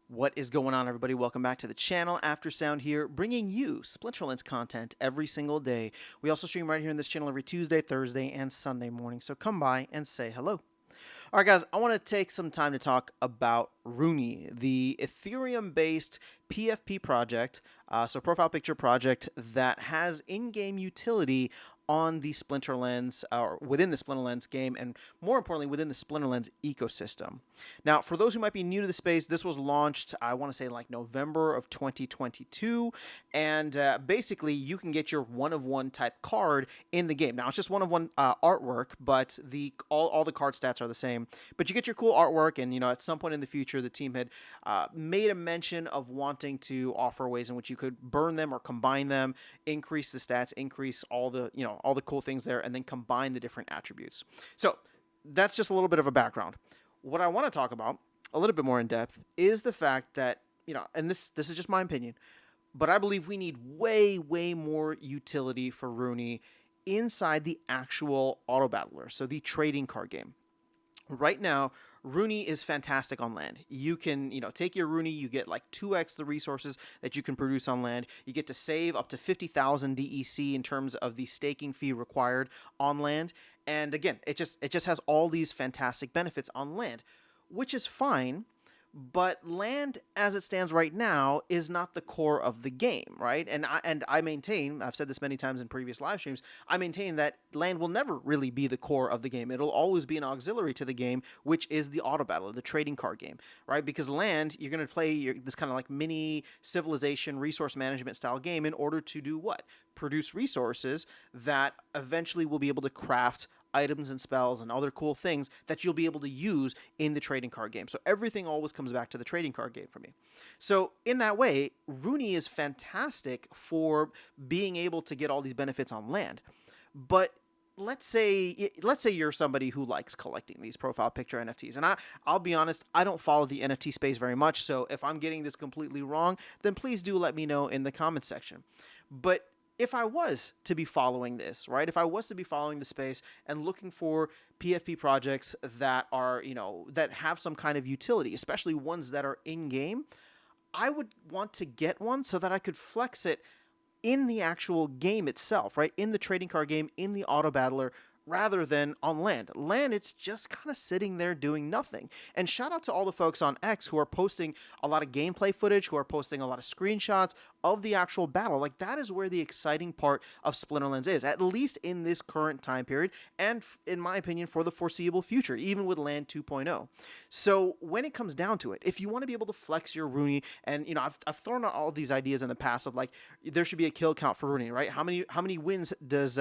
What is going on, everybody? Welcome back to the channel. Aftersound here, bringing you Splinterlands content every single day. We also stream right here in this channel every Tuesday, Thursday, and Sunday morning, so come by and say hello. All right, guys, I want to take some time to talk about Runi, the Ethereum-based PFP project, so profile picture project that has in-game utility on the Splinterlands, or within the Splinterlands game, and more importantly, within the Splinterlands ecosystem. Now, for those who might be new to the space, this was launched, I want to say, like November of 2022, and basically, you can get your one-of-one type card in the game. Now, it's just one-of-one artwork, but all the card stats are the same. But you get your cool artwork, and at some point in the future, the team had made a mention of wanting to offer ways in which you could burn them or combine them, increase the stats, increase all the all the cool things there, and then combine the different attributes. So that's just a little bit of a background. What I want to talk about a little bit more in depth is the fact that and this is just my opinion, but I believe we need way more utility for Runi inside the actual auto battler, so the trading card game. Right now, Runi is fantastic on land. You can, take your Runi, you get like 2x the resources that you can produce on land. You get to save up to 50,000 DEC in terms of the staking fee required on land. And again, it just has all these fantastic benefits on land, which is fine. But land, as it stands right now, is not the core of the game, right? And I maintain, I've said this many times in previous live streams, I maintain that land will never really be the core of the game. It'll always be an auxiliary to the game, which is the auto battle, the trading card game, right? Because land, you're going to play this kind of like mini civilization resource management style game in order to do what? Produce resources that eventually will be able to craft items and spells and other cool things that you'll be able to use in the trading card game. So everything always comes back to the trading card game for me. So in that way, Runi is fantastic for being able to get all these benefits on land. But let's say you're somebody who likes collecting these profile picture NFTs. And I'll be honest, I don't follow the NFT space very much. So if I'm getting this completely wrong, then please do let me know in the comment section. But if I was to be following this, right? If I was to be following the space and looking for PFP projects that are, that have some kind of utility, especially ones that are in game, I would want to get one so that I could flex it in the actual game itself, right? In the trading card game, in the auto battler, rather than on land. Land, it's just kind of sitting there doing nothing. And shout out to all the folks on X who are posting a lot of gameplay footage, who are posting a lot of screenshots of the actual battle. Like, that is where the exciting part of Splinterlands is, at least in this current time period, and in my opinion, for the foreseeable future, even with Land 2.0. So when it comes down to it, if you want to be able to flex your Runi, and I've thrown out all these ideas in the past of like, there should be a kill count for Runi, right? How many wins does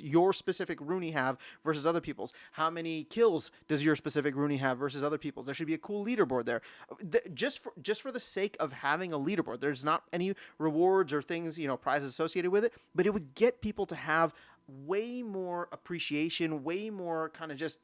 your specific Runi have versus other people's? How many kills does your specific Runi have versus other people's? There should be a cool leaderboard there. Just for the sake of having a leaderboard. There's not any rewards or things, prizes associated with it, but it would get people to have way more appreciation, way more kind of just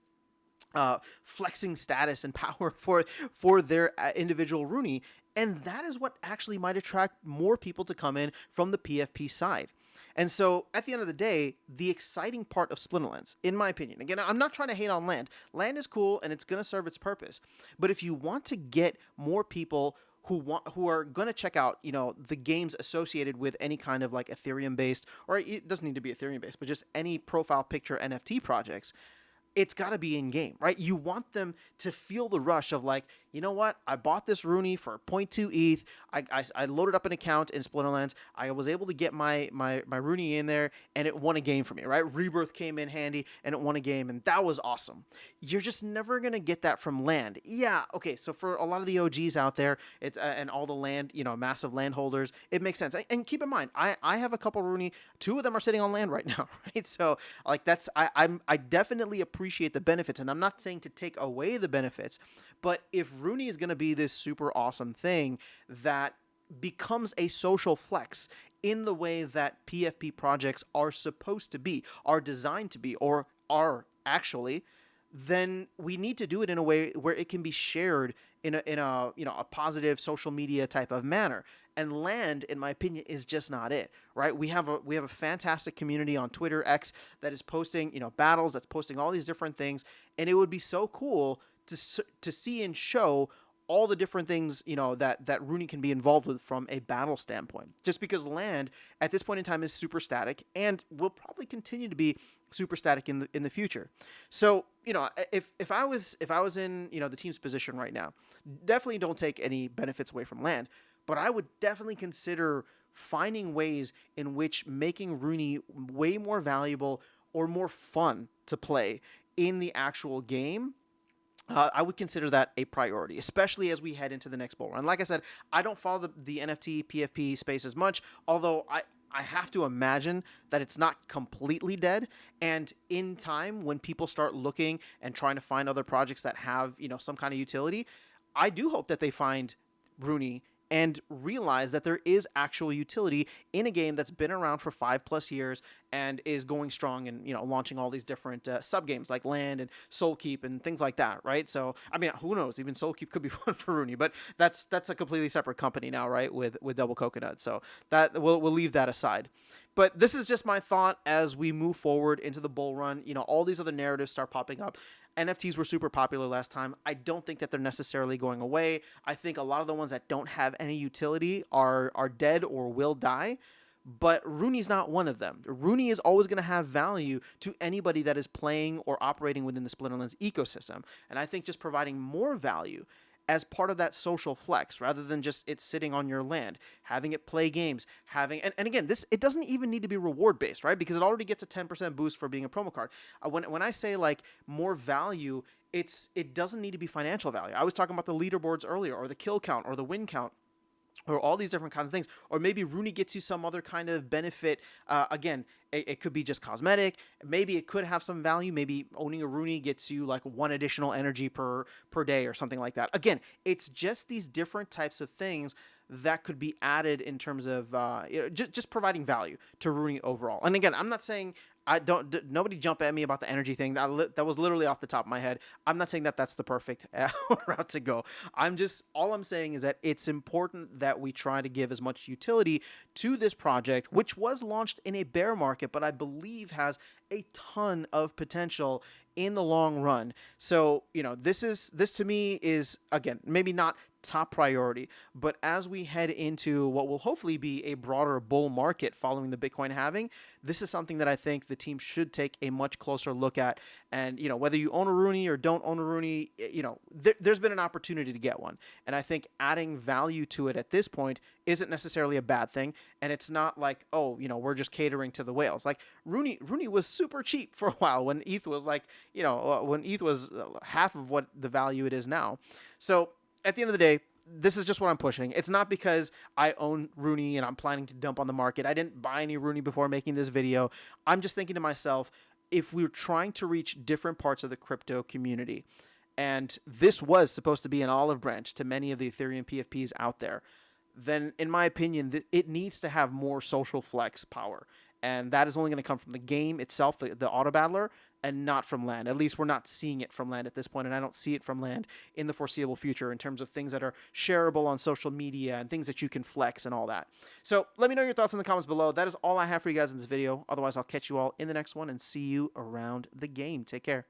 flexing status and power for their individual Runi. And that is what actually might attract more people to come in from the PFP side. And so, at the end of the day, the exciting part of Splinterlands, in my opinion, again, I'm not trying to hate on land. Land is cool and it's going to serve its purpose. But if you want to get more people who are going to check out, the games associated with any kind of like Ethereum based, or it doesn't need to be Ethereum based, but just any profile picture NFT projects, it's got to be in game, right? You want them to feel the rush of like, you know what? I bought this Runi for 0.2 ETH. I loaded up an account in Splinterlands. I was able to get my Runi in there, and it won a game for me, right? Rebirth came in handy, and it won a game, and that was awesome. You're just never going to get that from land. Yeah, okay, so for a lot of the OGs out there, it's and all the land, massive landholders, it makes sense. And keep in mind, I have a couple Runi. 2 of them are sitting on land right now, right? So, like, I definitely appreciate the benefits, and I'm not saying to take away the benefits, but if Runi is going to be this super awesome thing that becomes a social flex in the way that PFP projects are supposed to be, are designed to be, or are actually, then we need to do it in a way where it can be shared in a positive social media type of manner. And land, in my opinion, is just not it, right? We have a fantastic community on Twitter X that is posting battles, that's posting all these different things, and it would be so cool to see and show all the different things, that Runi can be involved with from a battle standpoint. Just because land at this point in time is super static and will probably continue to be super static in the future. So, if I was in, the team's position right now, definitely don't take any benefits away from land, but I would definitely consider finding ways in which making Runi way more valuable or more fun to play in the actual game. I would consider that a priority, especially as we head into the next bull run. Like I said, I don't follow the NFT PFP space as much, although I have to imagine that it's not completely dead. And in time, when people start looking and trying to find other projects that have, some kind of utility, I do hope that they find Runi and realize that there is actual utility in a game that's been around for 5+ years and is going strong and, launching all these different sub games like Land and Soul Keep and things like that, right? So, I mean, who knows? Even Soul Keep could be fun for Runi, but that's a completely separate company now, right? With Double Coconut, so that we'll leave that aside. But this is just my thought as we move forward into the bull run. All these other narratives start popping up. NFTs were super popular last time. I don't think that they're necessarily going away. I think a lot of the ones that don't have any utility are dead or will die. But Runi's not one of them. Runi is always going to have value to anybody that is playing or operating within the Splinterlands ecosystem. And I think just providing more value as part of that social flex rather than just it sitting on your land, having it play games, and again, it doesn't even need to be reward based, right? Because it already gets a 10% boost for being a promo card. When I say like more value, it doesn't need to be financial value. I was talking about the leaderboards earlier, or the kill count, or the win count, or all these different kinds of things, or maybe Runi gets you some other kind of benefit. Again, it could be just cosmetic. Maybe it could have some value. Maybe owning a Runi gets you like 1 additional energy per day or something like that. Again, it's just these different types of things that could be added in terms of just providing value to Runi overall. And again, I'm not saying nobody jump at me about the energy thing. That was literally off the top of my head. I'm not saying that that's the perfect route to go. All I'm saying is that it's important that we try to give as much utility to this project, which was launched in a bear market, but I believe has a ton of potential in the long run. So, this to me is, again, maybe not top priority, but as we head into what will hopefully be a broader bull market following the Bitcoin halving, this is something that I think the team should take a much closer look at. And, whether you own a Runi or don't own a Runi, there's been an opportunity to get one. And I think adding value to it at this point isn't necessarily a bad thing. And it's not like, oh, we're just catering to the whales. Like Runi was super cheap for a while when ETH was like, when ETH was half of what the value it is now. So at the end of the day, this is just what I'm pushing. It's not because I own Runi and I'm planning to dump on the market. I didn't buy any Runi before making this video. I'm just thinking to myself, if we're trying to reach different parts of the crypto community, and this was supposed to be an olive branch to many of the Ethereum PFPs out there, then in my opinion, it needs to have more social flex power. And that is only going to come from the game itself, the auto battler, and not from land. At least we're not seeing it from land at this point, and I don't see it from land in the foreseeable future in terms of things that are shareable on social media and things that you can flex and all that. So let me know your thoughts in the comments below. That is all I have for you guys in this video. Otherwise, I'll catch you all in the next one and see you around the game. Take care.